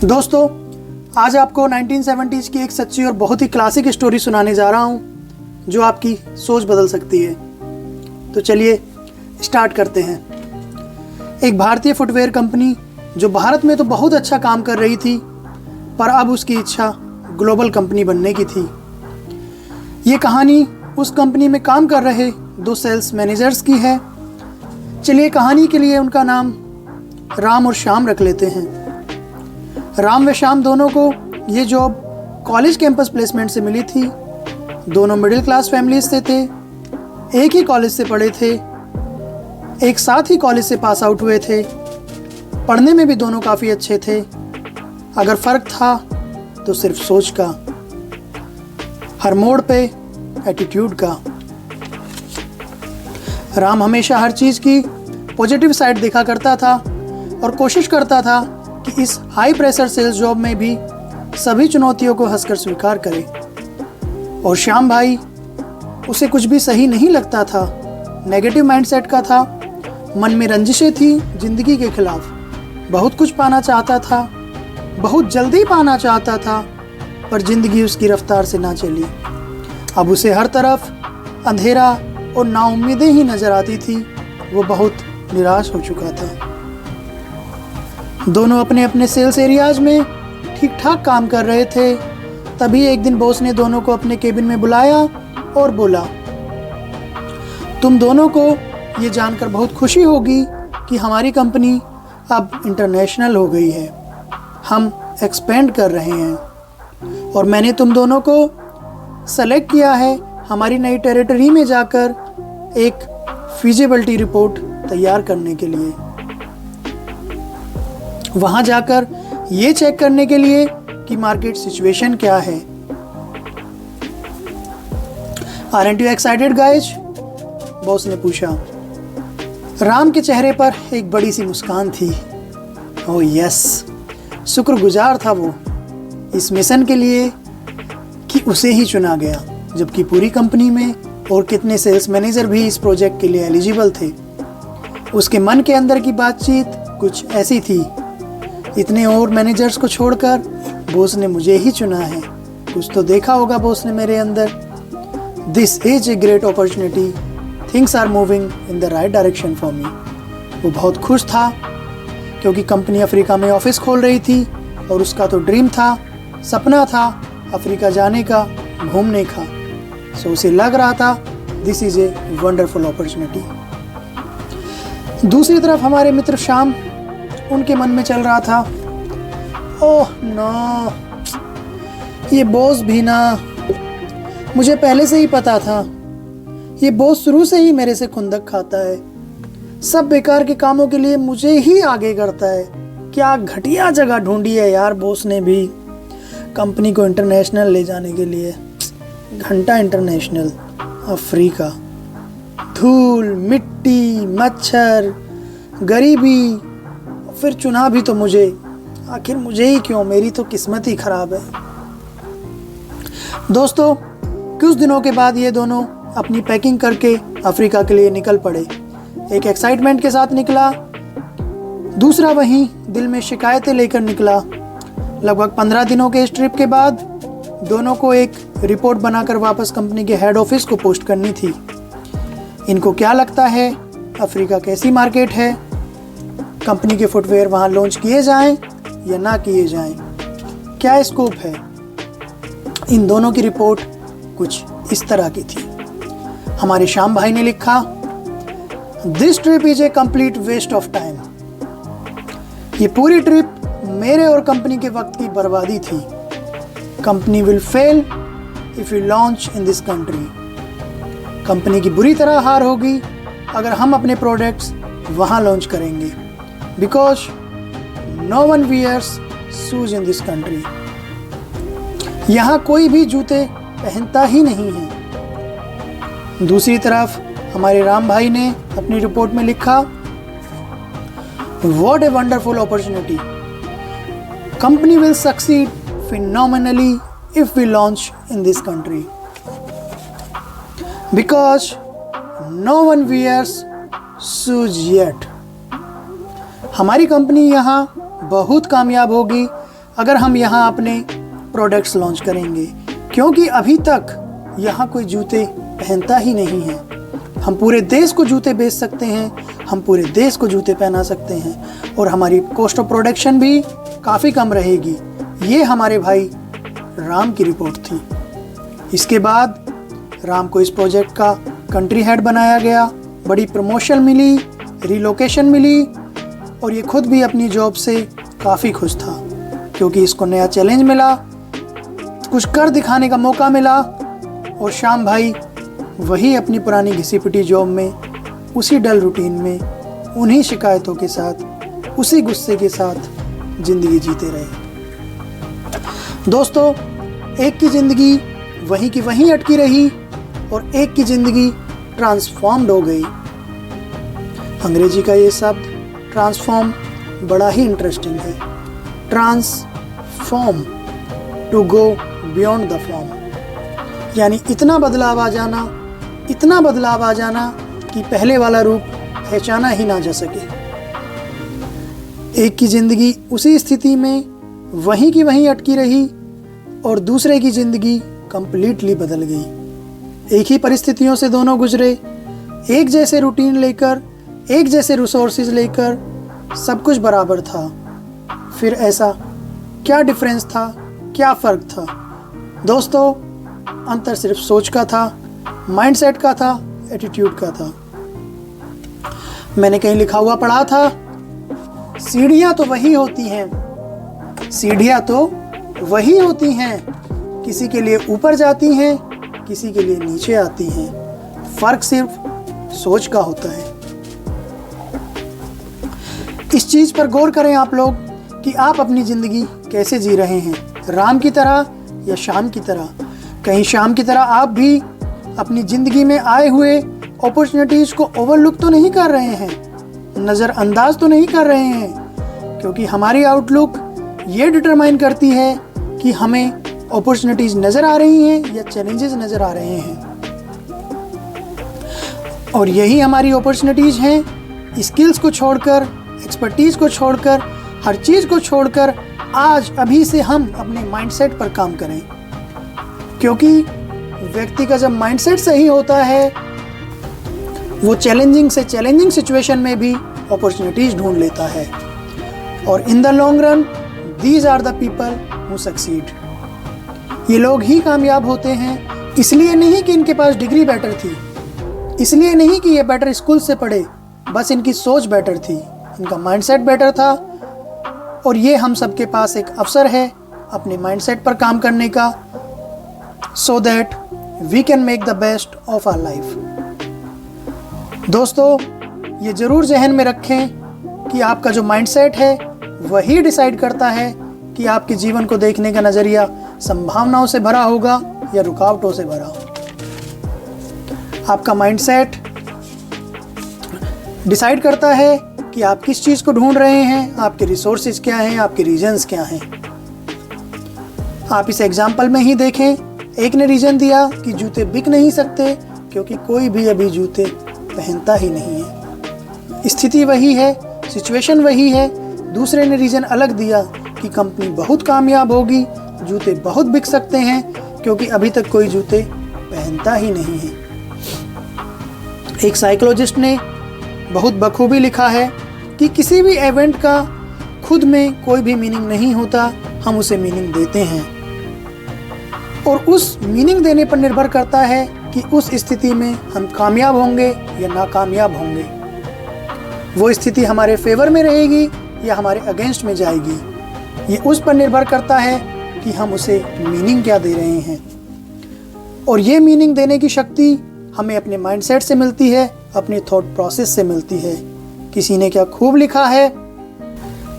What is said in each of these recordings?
दोस्तों, आज आपको 1970s की एक सच्ची और बहुत ही क्लासिक स्टोरी सुनाने जा रहा हूँ जो आपकी सोच बदल सकती है। तो चलिए स्टार्ट करते हैं। एक भारतीय फुटवेयर कंपनी जो भारत में तो बहुत अच्छा काम कर रही थी, पर अब उसकी इच्छा ग्लोबल कंपनी बनने की थी। ये कहानी उस कंपनी में काम कर रहे दो सेल्स मैनेजर्स की है। चलिए कहानी के लिए उनका नाम राम और श्याम रख लेते हैं। राम व श्याम दोनों को ये जॉब कॉलेज कैंपस प्लेसमेंट से मिली थी। दोनों मिडिल क्लास फैमिलीज से थे, एक ही कॉलेज से पढ़े थे, एक साथ ही कॉलेज से पास आउट हुए थे। पढ़ने में भी दोनों काफ़ी अच्छे थे। अगर फ़र्क था तो सिर्फ सोच का, हर मोड़ पे एटीट्यूड का। राम हमेशा हर चीज़ की पॉजिटिव साइड देखा करता था और कोशिश करता था कि इस हाई प्रेशर सेल्स जॉब में भी सभी चुनौतियों को हंसकर स्वीकार करे। और श्याम भाई, उसे कुछ भी सही नहीं लगता था, नेगेटिव माइंडसेट का था, मन में रंजिशें थी जिंदगी के खिलाफ। बहुत कुछ पाना चाहता था, बहुत जल्दी पाना चाहता था, पर जिंदगी उसकी रफ्तार से ना चली। अब उसे हर तरफ अंधेरा और नाउम्मीदें ही नजर आती थी। वो बहुत निराश हो चुका था। दोनों अपने अपने सेल्स एरियाज में ठीक ठाक काम कर रहे थे। तभी एक दिन बॉस ने दोनों को अपने केबिन में बुलाया और बोला, तुम दोनों को ये जानकर बहुत खुशी होगी कि हमारी कंपनी अब इंटरनेशनल हो गई है। हम एक्सपेंड कर रहे हैं और मैंने तुम दोनों को सेलेक्ट किया है हमारी नई टेरिटरी में जाकर एक फीजिबिलिटी रिपोर्ट तैयार करने के लिए। वहां जाकर ये चेक करने के लिए कि मार्केट सिचुएशन क्या है। Aren't you excited guys? Boss ने पूछा। राम के चेहरे पर एक बड़ी सी मुस्कान थी। ओह यस, शुक्रगुजार था वो इस मिशन के लिए कि उसे ही चुना गया, जबकि पूरी कंपनी में और कितने सेल्स मैनेजर भी इस प्रोजेक्ट के लिए एलिजिबल थे। उसके मन के अंदर की बातचीत कुछ ऐसी थी, इतने और मैनेजर्स को छोड़कर बॉस ने मुझे ही चुना है। कुछ तो देखा होगा बॉस ने मेरे अंदर। This is a great opportunity, things are moving in the right direction for me. वो बहुत खुश था क्योंकि कंपनी अफ्रीका में ऑफिस खोल रही थी और उसका तो ड्रीम था, सपना था अफ्रीका जाने का, घूमने का। सो उसे लग रहा था this is A wonderful opportunity. दूसरी तरफ हमारे मित्र श्याम, उनके मन में चल रहा था, ओह नो, ये बॉस भी ना, मुझे पहले से ही पता था ये बॉस शुरू से ही मेरे से खुंदक खाता है। सब बेकार के कामों के लिए मुझे ही आगे करता है। क्या घटिया जगह ढूंढी है यार बॉस ने भी कंपनी को इंटरनेशनल ले जाने के लिए। घंटा इंटरनेशनल, अफ्रीका, धूल, मिट्टी, मच्छर, गरीबी, फिर चुना भी तो मुझे। आखिर मुझे ही क्यों? मेरी तो किस्मत ही खराब है। दोस्तों, कुछ दिनों के बाद ये दोनों अपनी पैकिंग करके अफ्रीका के लिए निकल पड़े। एक एक्साइटमेंट के साथ निकला, दूसरा वहीं दिल में शिकायतें लेकर निकला। लगभग 15 दिनों के इस ट्रिप के बाद दोनों को एक रिपोर्ट बनाकर वापस कंपनी के हेड ऑफिस को पोस्ट करनी थी। इनको क्या लगता है अफ्रीका कैसी मार्केट है, कंपनी के फुटवेयर वहाँ लॉन्च किए जाएं या ना किए जाएं, क्या स्कोप है। इन दोनों की रिपोर्ट कुछ इस तरह की थी। हमारे श्याम भाई ने लिखा, this trip is a complete waste of time. ये पूरी ट्रिप मेरे और कंपनी के वक्त की बर्बादी थी। Company will fail if you launch in this country. Company की बुरी तरह हार होगी अगर हम अपने प्रोडक्ट्स वहाँ लॉन्च करेंगे, because no one wears shoes in this country. यहाँ कोई भी जूते पहनता ही नहीं है। दूसरी तरफ हमारे राम भाई ने अपनी रिपोर्ट में लिखा, what a wonderful opportunity, company will succeed phenomenally if we launch in this country, because no one wears shoes yet. हमारी कंपनी यहाँ बहुत कामयाब होगी अगर हम यहाँ अपने प्रोडक्ट्स लॉन्च करेंगे, क्योंकि अभी तक यहाँ कोई जूते पहनता ही नहीं है। हम पूरे देश को जूते बेच सकते हैं, हम पूरे देश को जूते पहना सकते हैं और हमारी कॉस्ट ऑफ प्रोडक्शन भी काफ़ी कम रहेगी। ये हमारे भाई राम की रिपोर्ट थी। इसके बाद राम को इस प्रोजेक्ट का कंट्री हेड बनाया गया, बड़ी प्रमोशन मिली, रिलोकेशन मिली और ये खुद भी अपनी जॉब से काफ़ी खुश था, क्योंकि इसको नया चैलेंज मिला, कुछ कर दिखाने का मौका मिला। और श्याम भाई वही अपनी पुरानी घिसी पिटी जॉब में, उसी डल रूटीन में, उन्हीं शिकायतों के साथ, उसी गुस्से के साथ ज़िंदगी जीते रहे। दोस्तों, एक की ज़िंदगी वहीं की वहीं अटकी रही और एक की ज़िंदगी ट्रांसफॉर्म्ड हो गई। अंग्रेजी का ये शब्द ट्रांसफॉर्म बड़ा ही इंटरेस्टिंग है। Transform, to go beyond the form, यानी इतना बदलाव आ जाना, इतना बदलाव आ जाना कि पहले वाला रूप पहचाना ही ना जा सके। एक की ज़िंदगी उसी स्थिति में वहीं की वहीं अटकी रही और दूसरे की ज़िंदगी कंप्लीटली बदल गई। एक ही परिस्थितियों से दोनों गुजरे, एक जैसे रूटीन लेकर, एक जैसे रिसोर्सेज लेकर, सब कुछ बराबर था। फिर ऐसा क्या डिफरेंस था, क्या फ़र्क था? दोस्तों, अंतर सिर्फ सोच का था, माइंडसेट का था, एटीट्यूड का था। मैंने कहीं लिखा हुआ पढ़ा था, सीढ़ियाँ तो वही होती हैं, सीढ़ियाँ तो वही होती हैं, किसी के लिए ऊपर जाती हैं, किसी के लिए नीचे आती हैं, फ़र्क सिर्फ सोच का होता है। इस चीज़ पर गौर करें आप लोग कि आप अपनी ज़िंदगी कैसे जी रहे हैं, राम की तरह या श्याम की तरह। कहीं श्याम की तरह आप भी अपनी ज़िंदगी में आए हुए अपॉर्चुनिटीज़ को ओवरलुक तो नहीं कर रहे हैं, नज़रअंदाज तो नहीं कर रहे हैं, क्योंकि हमारी आउटलुक ये डिटरमाइन करती है कि हमें अपॉर्चुनिटीज़ नज़र आ रही हैं या चैलेंजेस नज़र आ रहे हैं। और यही हमारी अपॉर्चुनिटीज़ हैं। स्किल्स को छोड़कर, एक्सपर्टीज़ को छोड़कर, हर चीज़ को छोड़कर आज अभी से हम अपने माइंडसेट पर काम करें, क्योंकि व्यक्ति का जब माइंडसेट सही होता है वो चैलेंजिंग से चैलेंजिंग सिचुएशन में भी अपॉर्चुनिटीज़ ढूंढ लेता है। और in the long run these are the people who succeed. ये लोग ही कामयाब होते हैं, इसलिए नहीं कि इनके पास डिग्री बेटर थी, इसलिए नहीं कि ये बेटर स्कूल से पढ़े, बस इनकी सोच बेटर थी, इनका माइंडसेट बेटर था। और ये हम सबके पास एक अवसर है अपने माइंडसेट पर काम करने का, so that we can make the best of our life। दोस्तों, ये ज़रूर जहन में रखें कि आपका जो माइंडसेट है वही डिसाइड करता है कि आपके जीवन को देखने का नज़रिया संभावनाओं से भरा होगा या रुकावटों से भरा। आपका माइंडसेट डिसाइड करता है कि आप किस चीज़ को ढूंढ रहे हैं, आपके रिसोर्सेज क्या हैं, आपके रीजंस क्या हैं। आप इस एग्जाम्पल में ही देखें, एक ने रीज़न दिया कि जूते बिक नहीं सकते क्योंकि कोई भी अभी जूते पहनता ही नहीं है। स्थिति वही है, सिचुएशन वही है। दूसरे ने रीज़न अलग दिया कि कंपनी बहुत कामयाब होगी, जूते बहुत बिक सकते हैं क्योंकि अभी तक कोई जूते पहनता ही नहीं है। एक साइकोलॉजिस्ट ने बहुत बखूबी लिखा है कि किसी भी इवेंट का खुद में कोई भी मीनिंग नहीं होता, हम उसे मीनिंग देते हैं और उस मीनिंग देने पर निर्भर करता है कि उस स्थिति में हम कामयाब होंगे या नाकामयाब होंगे। वो स्थिति हमारे फेवर में रहेगी या हमारे अगेंस्ट में जाएगी, ये उस पर निर्भर करता है कि हम उसे मीनिंग क्या दे रहे हैं। और ये मीनिंग देने की शक्ति हमें अपने माइंडसेट से मिलती है, अपने थॉट प्रोसेस से मिलती है। किसी ने क्या खूब लिखा है,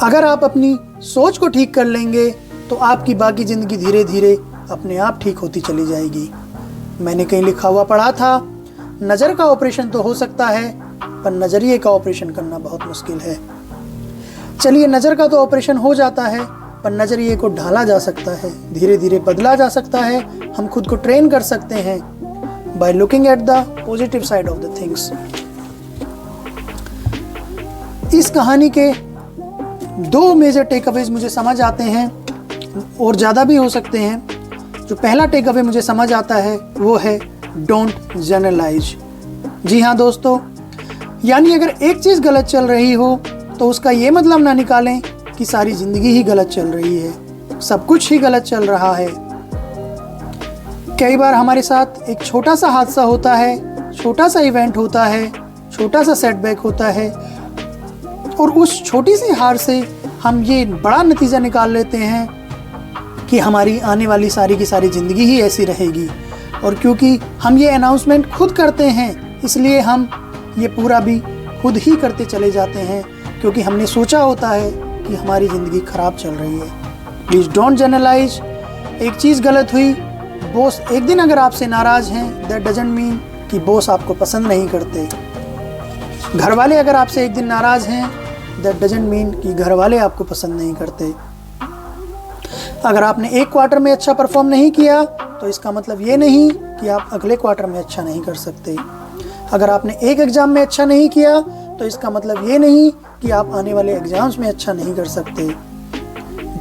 अगर आप अपनी सोच को ठीक कर लेंगे तो आपकी बाकी ज़िंदगी धीरे धीरे अपने आप ठीक होती चली जाएगी। मैंने कहीं लिखा हुआ पढ़ा था, नज़र का ऑपरेशन तो हो सकता है पर नज़रिए का ऑपरेशन करना बहुत मुश्किल है। चलिए, नज़र का तो ऑपरेशन हो जाता है पर नज़रिए को ढाला जा सकता है, धीरे धीरे बदला जा सकता है। हम खुद को ट्रेन कर सकते हैं by looking at the positive side of the things. इस कहानी के दो मेजर टेकअवेज मुझे समझ आते हैं। और ज़्यादा भी हो सकते हैं। जो पहला टेक अवे मुझे समझ आता है वो है डोंट जनरलाइज। जी हाँ दोस्तों, यानी अगर एक चीज़ गलत चल रही हो तो उसका ये मतलब ना निकालें कि सारी ज़िंदगी ही गलत चल रही है, सब कुछ ही गलत चल रहा है। कई बार हमारे साथ एक छोटा सा हादसा होता है, छोटा सा इवेंट होता है, छोटा सा सेटबैक होता है और उस छोटी सी हार से हम ये बड़ा नतीजा निकाल लेते हैं कि हमारी आने वाली सारी की सारी ज़िंदगी ही ऐसी रहेगी। और क्योंकि हम ये अनाउंसमेंट खुद करते हैं इसलिए हम ये पूरा भी खुद ही करते चले जाते हैं, क्योंकि हमने सोचा होता है कि हमारी ज़िंदगी ख़राब चल रही है। Please don't generalise. एक चीज़ गलत हुई, बॉस एक दिन अगर आपसे नाराज़ हैं, दैट डजंट मीन कि बॉस आपको पसंद नहीं करते। घर वाले अगर आपसे एक दिन नाराज़ हैं, दैट डजंट मीन कि घर वाले आपको पसंद नहीं करते। अगर आपने एक क्वार्टर में अच्छा परफॉर्म नहीं किया तो इसका मतलब ये नहीं कि आप अगले क्वार्टर में अच्छा नहीं कर सकते। अगर आपने एक एग्ज़ाम में अच्छा नहीं किया तो इसका मतलब ये नहीं कि आप आने वाले एग्ज़ाम्स में अच्छा नहीं कर सकते।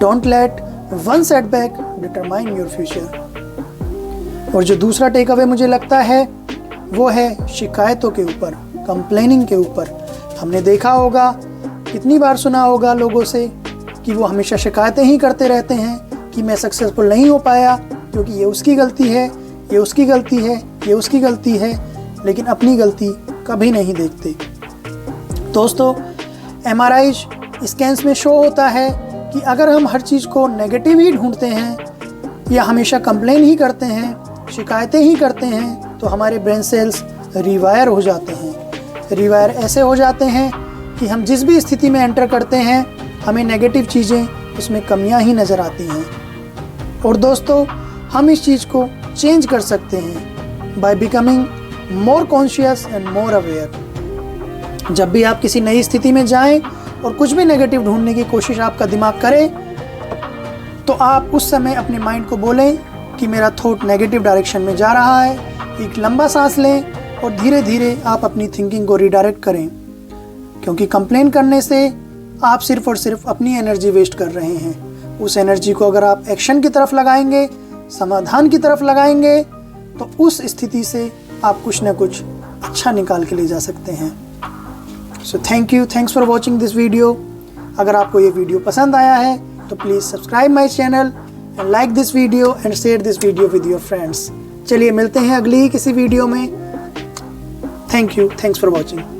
Don't let one setback determine your future. और जो दूसरा टेक अवे मुझे लगता है वो है शिकायतों के ऊपर, कंप्लेनिंग के ऊपर। हमने देखा होगा, कितनी बार सुना होगा लोगों से कि वो हमेशा शिकायतें ही करते रहते हैं कि मैं सक्सेसफुल नहीं हो पाया क्योंकि ये उसकी गलती है, ये उसकी गलती है, ये उसकी गलती है, लेकिन अपनी गलती कभी नहीं देखते। दोस्तों, MRI स्कैन्स में शो होता है कि अगर हम हर चीज़ को नेगेटिव ही ढूंढते हैं या हमेशा कंप्लेन ही करते हैं, शिकायतें ही करते हैं, तो हमारे ब्रेन सेल्स रिवायर हो जाते हैं। रिवायर ऐसे हो जाते हैं कि हम जिस भी स्थिति में एंटर करते हैं हमें नेगेटिव चीज़ें, उसमें कमियां ही नज़र आती हैं। और दोस्तों, हम इस चीज़ को चेंज कर सकते हैं by becoming more conscious and more aware. जब भी आप किसी नई स्थिति में जाएं और कुछ भी नेगेटिव ढूंढने की कोशिश आपका दिमाग करे, तो आप उस समय अपने माइंड को बोलें कि मेरा थॉट नेगेटिव डायरेक्शन में जा रहा है। एक लंबा सांस लें और धीरे धीरे आप अपनी थिंकिंग को रीडायरेक्ट करें, क्योंकि कंप्लेन करने से आप सिर्फ और सिर्फ अपनी एनर्जी वेस्ट कर रहे हैं। उस एनर्जी को अगर आप एक्शन की तरफ लगाएंगे, समाधान की तरफ लगाएंगे, तो उस स्थिति से आप कुछ ना कुछ अच्छा निकाल के ले जा सकते हैं। So thanks for watching this video. अगर आपको ये वीडियो पसंद आया है तो please subscribe my channel and like this video and share this video with your friends. चलिए मिलते हैं अगली ही किसी वीडियो में। Thanks for watching.